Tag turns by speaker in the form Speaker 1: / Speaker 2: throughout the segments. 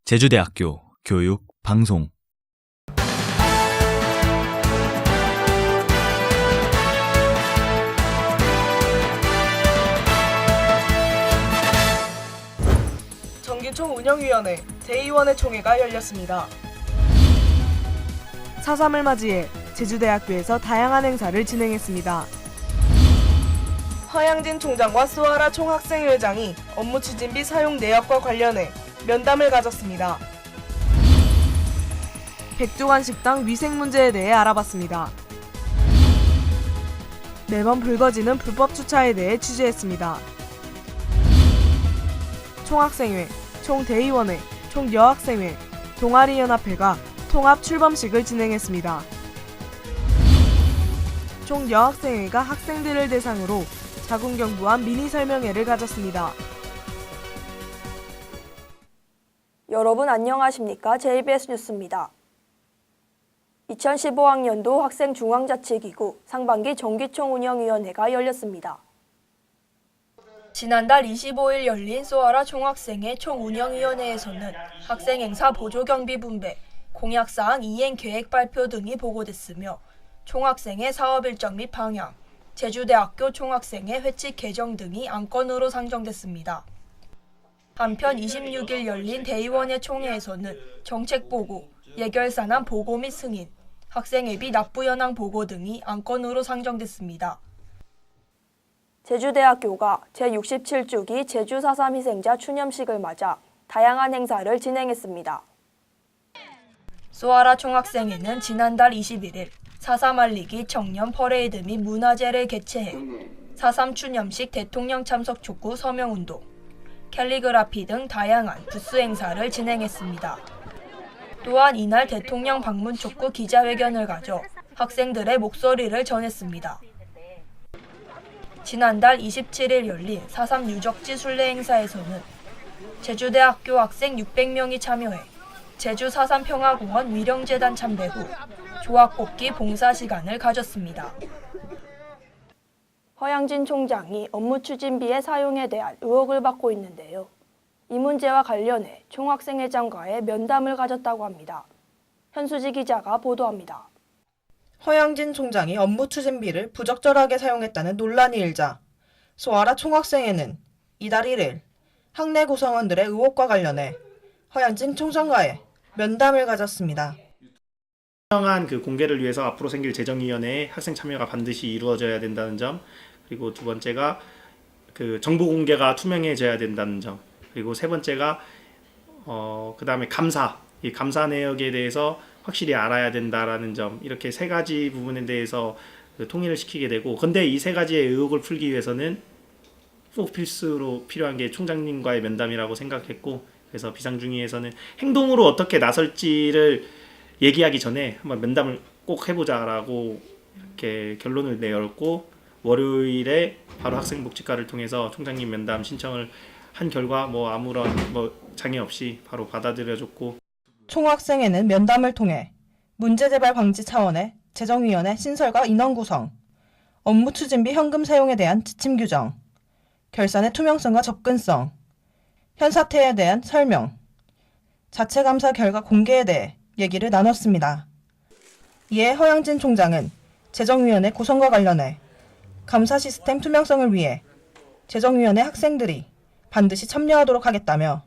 Speaker 1: 제주대학교 교육 방송
Speaker 2: 정기총 운영위원회 제2원회 총회가 열렸습니다. 4.3을 맞이해 제주대학교에서 다양한 행사를 진행했습니다. 허양진 총장과 수아라 총학생회장이 업무 추진비 사용 내역과 관련해 면담을 가졌습니다. 백종원 식당 위생 문제에 대해 알아봤습니다. 매번 불거지는 불법 주차에 대해 취재했습니다. 총학생회, 총대의원회, 총여학생회, 동아리연합회가 통합 출범식을 진행했습니다. 총여학생회가 학생들을 대상으로 자궁경부암 미니 설명회를 가졌습니다.
Speaker 3: 여러분 안녕하십니까? JBS 뉴스입니다. 2015학년도 학생중앙자치기구 상반기 정기총 운영위원회가 열렸습니다. 지난달 25일 열린 수아라 총학생회 총운영위원회에서는 학생행사 보조경비 분배, 공약사항 이행 계획 발표 등이 보고됐으며 총학생회 사업일정 및 방향, 제주대학교 총학생회 회칙 개정 등이 안건으로 상정됐습니다. 한편 26일 열린 대의원회 총회에서는 정책보고, 예결산안 보고 및 승인, 학생회비 납부 현황 보고 등이 안건으로 상정됐습니다. 제주대학교가 제67주기 제주 4.3 희생자 추념식을 맞아 다양한 행사를 진행했습니다. 수아라 총학생회는 지난달 21일 4.3 알리기 청년 퍼레이드 및 문화제를 개최해 4.3 추념식 대통령 참석 촉구 서명운동, 캘리그라피 등 다양한 부스 행사를 진행했습니다. 또한 이날 대통령 방문 촉구 기자회견을 가져 학생들의 목소리를 전했습니다. 지난달 27일 열린 4.3 유적지 순례 행사에서는 제주대학교 학생 600명이 참여해 제주 4.3 평화공원 위령재단 참배 후 조합뽑기 봉사 시간을 가졌습니다. 허양진 총장이 업무 추진비의 사용에 대한 의혹을 받고 있는데요. 이 문제와 관련해 총학생회장과의 면담을 가졌다고 합니다. 현수지 기자가 보도합니다.
Speaker 2: 허양진 총장이 업무 추진비를 부적절하게 사용했다는 논란이 일자 수아라 총학생회는 이달 1일 학내 구성원들의 의혹과 관련해 허양진 총장과의 면담을 가졌습니다.
Speaker 4: 투명한 그 공개를 위해서 앞으로 생길 재정위원회에 학생 참여가 반드시 이루어져야 된다는 점, 그리고 두 번째가 그 정보 공개가 투명해져야 된다는 점, 그리고 세 번째가 그다음에 이 감사 내역에 대해서 확실히 알아야 된다라는 점, 이렇게 세 가지 부분에 대해서 통일을 시키게 되고, 근데 이 세 가지의 의혹을 풀기 위해서는 꼭 필수로 필요한 게 총장님과의 면담이라고 생각했고, 그래서 비상중위에서는 행동으로 어떻게 나설지를 얘기하기 전에 한번 면담을 꼭 해보자라고 이렇게 결론을 내렸고, 월요일에 바로 학생복지과를 통해서 총장님 면담 신청을 한 결과 아무런 장애 없이 바로 받아들여졌고,
Speaker 2: 총학생회는 면담을 통해 문제재발 방지 차원의 재정위원회 신설과 인원 구성, 업무 추진비 현금 사용에 대한 지침 규정, 결산의 투명성과 접근성, 현 사태에 대한 설명, 자체 감사 결과 공개에 대해 얘기를 나눴습니다. 이에 허양진 총장은 재정위원회 구성과 관련해 감사 시스템 투명성을 위해 재정위원회 학생들이 반드시 참여하도록 하겠다며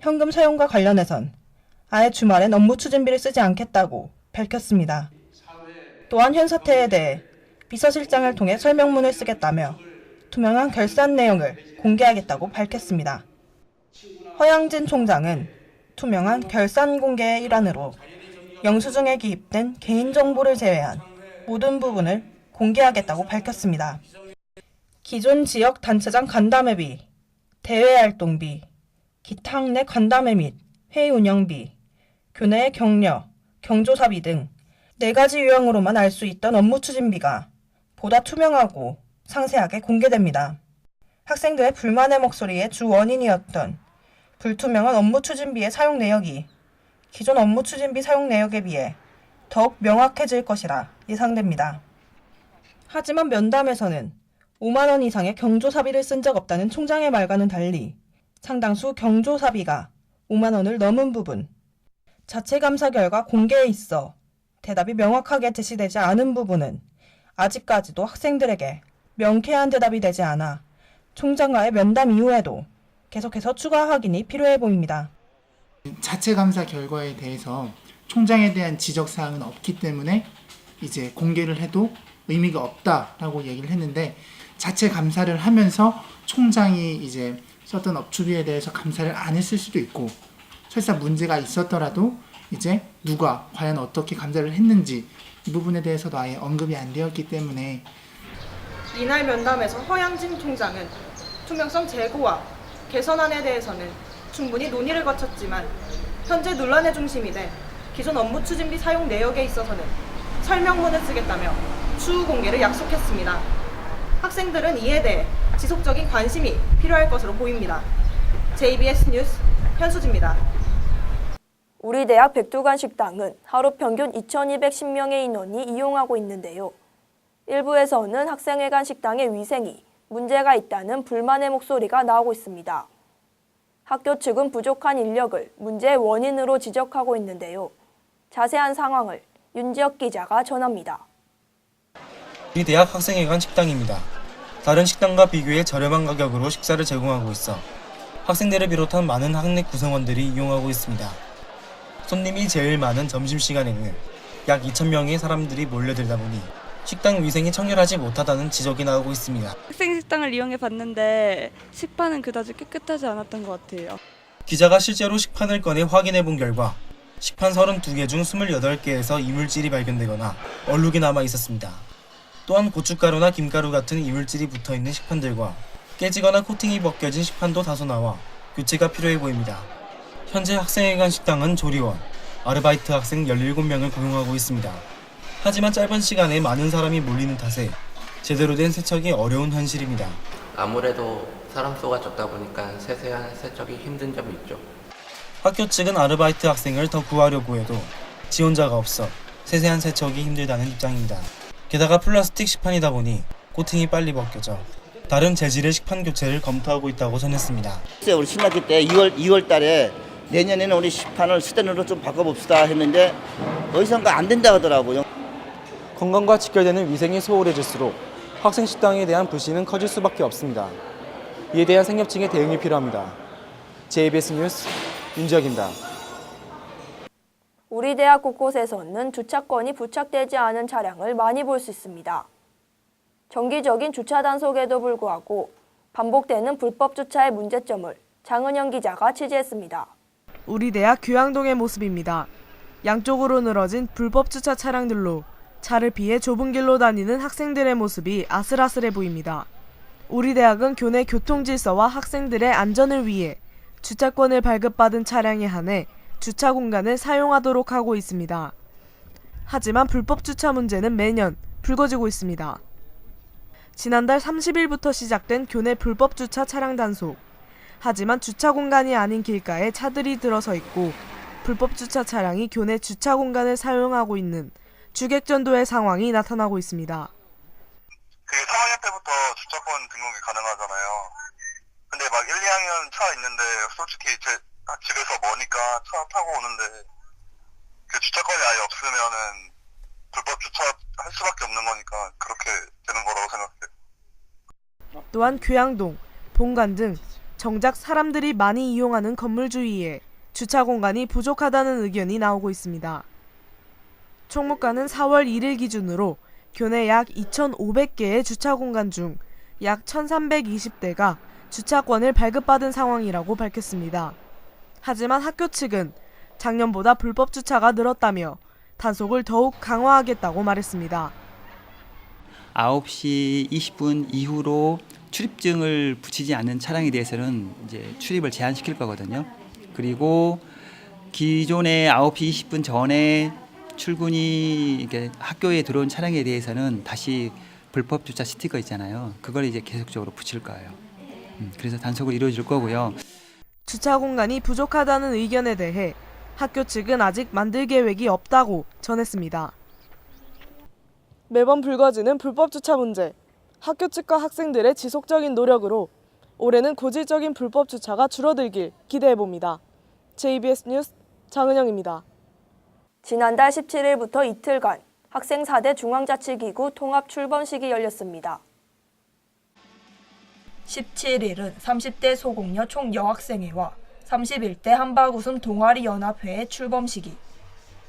Speaker 2: 현금 사용과 관련해선 아예 주말엔 업무 추진비를 쓰지 않겠다고 밝혔습니다. 또한 현 사태에 대해 비서실장을 통해 설명문을 쓰겠다며 투명한 결산 내용을 공개하겠다고 밝혔습니다. 허양진 총장은 투명한 결산 공개의 일환으로 영수증에 기입된 개인정보를 제외한 모든 부분을 공개하겠다고 밝혔습니다. 기존 지역 단체장 간담회비, 대외활동비, 기타 학내 간담회 및 회의 운영비, 교내의 격려, 경조사비 등 4가지 유형으로만 알 수 있던 업무 추진비가 보다 투명하고 상세하게 공개됩니다. 학생들의 불만의 목소리의 주 원인이었던 불투명한 업무 추진비의 사용 내역이 기존 업무 추진비 사용 내역에 비해 더욱 명확해질 것이라 예상됩니다. 하지만 면담에서는 5만 원 이상의 경조사비를 쓴 적 없다는 총장의 말과는 달리 상당수 경조사비가 5만 원을 넘은 부분, 자체 감사 결과 공개에 있어 대답이 명확하게 제시되지 않은 부분은 아직까지도 학생들에게 명쾌한 대답이 되지 않아 총장과의 면담 이후에도 계속해서 추가 확인이 필요해 보입니다.
Speaker 5: 자체 감사 결과에 대해서 총장에 대한 지적 사항은 없기 때문에 이제 공개를 해도 의미가 없다라고 얘기를 했는데, 자체 감사를 하면서 총장이 이제 썼던 업추비에 대해서 감사를 안 했을 수도 있고, 설사 문제가 있었더라도 이제 누가 과연 어떻게 감사를 했는지 이 부분에 대해서도 아예 언급이 안 되었기 때문에
Speaker 2: 이날 면담에서 허양진 총장은 투명성 제고와 개선안에 대해서는 충분히 논의를 거쳤지만 현재 논란의 중심이 된 기존 업무 추진비 사용 내역에 있어서는 설명문을 쓰겠다며 추후 공개를 약속했습니다. 학생들은 이에 대해 지속적인 관심이 필요할 것으로 보입니다. JBS 뉴스 현수지입니다.
Speaker 3: 우리 대학 백두관 식당은 하루 평균 2,210명의 인원이 이용하고 있는데요. 일부에서는 학생회관 식당의 위생이 문제가 있다는 불만의 목소리가 나오고 있습니다. 학교 측은 부족한 인력을 문제의 원인으로 지적하고 있는데요. 자세한 상황을 윤지혁 기자가 전합니다.
Speaker 6: 우리 대학 학생회관 식당입니다. 다른 식당과 비교해 저렴한 가격으로 식사를 제공하고 있어 학생들을 비롯한 많은 학내 구성원들이 이용하고 있습니다. 손님이 제일 많은 점심시간에는 약 2,000명의 사람들이 몰려들다 보니 식당 위생이 청결하지 못하다는 지적이 나오고 있습니다.
Speaker 7: 학생 식당을 이용해 봤는데 식판은 그다지 깨끗하지 않았던 것 같아요.
Speaker 6: 기자가 실제로 식판을 꺼내 확인해 본 결과 식판 32개 중 28개에서 이물질이 발견되거나 얼룩이 남아 있었습니다. 또한 고춧가루나 김가루 같은 이물질이 붙어있는 식판들과 깨지거나 코팅이 벗겨진 식판도 다소 나와 교체가 필요해 보입니다. 현재 학생회관 식당은 조리원, 아르바이트 학생 17명을 고용하고 있습니다. 하지만 짧은 시간에 많은 사람이 몰리는 탓에 제대로 된 세척이 어려운 현실입니다.
Speaker 8: 아무래도 사람 수가 적다 보니까 세세한 세척이 힘든 점이 있죠.
Speaker 6: 학교 측은 아르바이트 학생을 더 구하려고 해도 지원자가 없어 세세한 세척이 힘들다는 입장입니다. 게다가 플라스틱 식판이다 보니 코팅이 빨리 벗겨져 다른 재질의 식판 교체를 검토하고 있다고 전했습니다.
Speaker 9: 우리 신학기 때 2월 달에 내년에는 우리 식판을 스테인으로 좀 바꿔봅시다 했는데 어디선가 안 된다 하더라고요.
Speaker 6: 건강과 직결되는 위생이 소홀해질수록 학생 식당에 대한 불신은 커질 수밖에 없습니다. 이에 대한 생협층의 대응이 필요합니다. JBS 뉴스 윤지혁입니다.
Speaker 3: 우리 대학 곳곳에서는 주차권이 부착되지 않은 차량을 많이 볼 수 있습니다. 정기적인 주차 단속에도 불구하고 반복되는 불법 주차의 문제점을 장은영 기자가 취재했습니다.
Speaker 2: 우리 대학 교양동의 모습입니다. 양쪽으로 늘어진 불법 주차 차량들로 차를 피해 좁은 길로 다니는 학생들의 모습이 아슬아슬해 보입니다. 우리 대학은 교내 교통질서와 학생들의 안전을 위해 주차권을 발급받은 차량에 한해 주차 공간을 사용하도록 하고 있습니다. 하지만 불법 주차 문제는 매년 불거지고 있습니다. 지난달 30일부터 시작된 교내 불법 주차 차량 단속. 하지만 주차 공간이 아닌 길가에 차들이 들어서 있고 불법 주차 차량이 교내 주차 공간을 사용하고 있는 주객전도의 상황이 나타나고 있습니다.
Speaker 10: 3학년 때부터 주차권 등록이 가능하잖아요. 근데 막 1, 2학년 차 있는데 솔직히 제 집에서 머니까 차 타고 오는데 그 주차권이 아예 없으면은 불법 주차할 수밖에 없는 거니까 그렇게 되는 거라고 생각해요.
Speaker 2: 또한 교양동, 본관 등 정작 사람들이 많이 이용하는 건물 주위에 주차 공간이 부족하다는 의견이 나오고 있습니다. 총무과는 4월 1일 기준으로 교내 약 2,500개의 주차 공간 중 약 1,320대가 주차권을 발급받은 상황이라고 밝혔습니다. 하지만 학교 측은 작년보다 불법 주차가 늘었다며 단속을 더욱 강화하겠다고 말했습니다.
Speaker 11: 9시 20분 이후로 출입증을 붙이지 않는 차량에 대해서는 이제 출입을 제한시킬 거거든요. 그리고 기존에 9시 20분 전에 출근이 이렇게 학교에 들어온 차량에 대해서는 다시 불법 주차 스티커 있잖아요. 그걸 이제 계속적으로 붙일 거예요. 그래서 단속을 이루어질 거고요.
Speaker 2: 주차 공간이 부족하다는 의견에 대해 학교 측은 아직 만들 계획이 없다고 전했습니다. 매번 불거지는 불법 주차 문제. 학교 측과 학생들의 지속적인 노력으로 올해는 고질적인 불법 주차가 줄어들길 기대해봅니다.
Speaker 12: JBS 뉴스 장은영입니다.
Speaker 3: 지난달 17일부터 이틀간 학생 4대 중앙자치기구 통합 출범식이 열렸습니다. 17일은 30대 소공여 총여학생회와 31대 한박웃음 동아리연합회의 출범식이,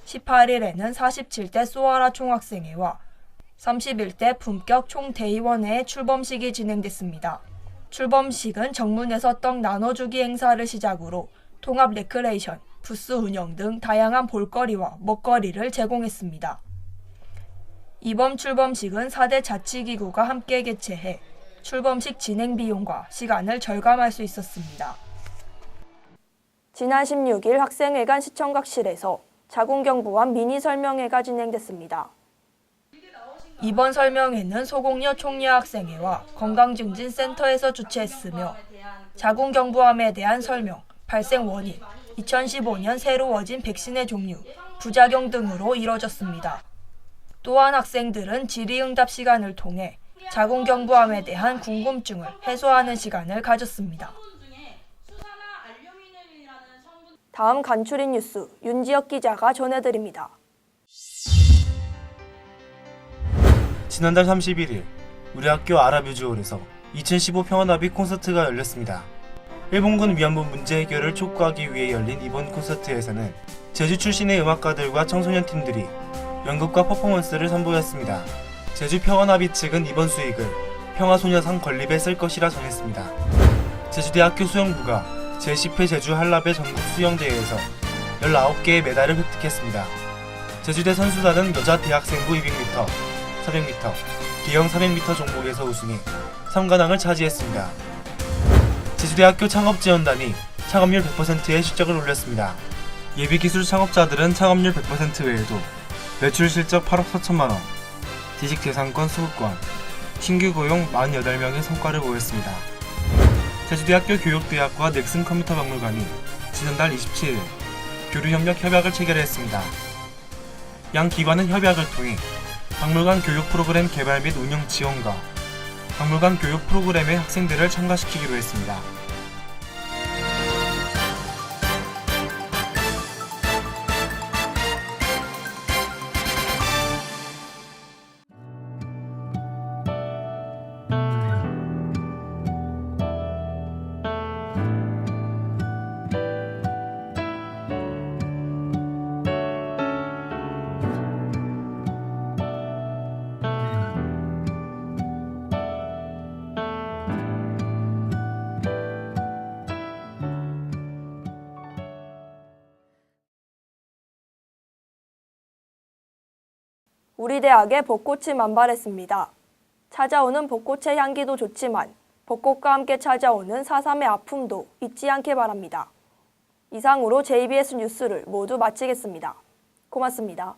Speaker 3: 18일에는 47대 소아라 총학생회와 31대 품격 총대의원회의 출범식이 진행됐습니다. 출범식은 정문에서 떡 나눠주기 행사를 시작으로 통합 레크레이션, 부스 운영 등 다양한 볼거리와 먹거리를 제공했습니다. 이번 출범식은 4대 자치기구가 함께 개최해 출범식 진행 비용과 시간을 절감할 수 있었습니다. 지난 16일 학생회관 시청각실에서 자궁경부암 미니 설명회가 진행됐습니다. 이번 설명회는 소공여 총여학생회와 건강증진센터에서 주최했으며 자궁경부암에 대한 설명, 발생 원인, 2015년 새로워진 백신의 종류, 부작용 등으로 이뤄졌습니다. 또한 학생들은 질의응답 시간을 통해 자궁경부암에 대한 궁금증을 해소하는 시간을 가졌습니다. 다음 간추린 뉴스 윤지혁 기자가 전해드립니다.
Speaker 6: 지난달 31일 우리 학교 아라뮤즈홀에서 2015 평화나비 콘서트가 열렸습니다. 일본군 위안부 문제 해결을 촉구하기 위해 열린 이번 콘서트에서는 제주 출신의 음악가들과 청소년 팀들이 연극과 퍼포먼스를 선보였습니다. 제주 평화나비 측은 이번 수익을 평화소녀상 건립에 쓸 것이라 전했습니다. 제주대학교 수영부가 제10회 제주 한라베 전국 수영대회에서 19개의 메달을 획득했습니다. 제주대 선수단은 여자 대학생부 200m, 400m, 기형 400m 종목에서 우승해 3관왕을 차지했습니다. 제주대학교 창업지원단이 창업률 100%의 실적을 올렸습니다. 예비기술 창업자들은 창업률 100% 외에도 매출 실적 8억 4천만 원, 지식 재산권 수급권, 신규 고용 48명의 성과를 보였습니다. 제주대학교 교육대학과 넥슨 컴퓨터 박물관이 지난달 27일 교류협력 협약을 체결했습니다. 양 기관은 협약을 통해 박물관 교육 프로그램 개발 및 운영 지원과 박물관 교육 프로그램에 학생들을 참가시키기로 했습니다.
Speaker 3: 우리 대학에 벚꽃이 만발했습니다. 찾아오는 벚꽃의 향기도 좋지만 벚꽃과 함께 찾아오는 4.3의 아픔도 잊지 않게 바랍니다. 이상으로 JBS 뉴스를 모두 마치겠습니다. 고맙습니다.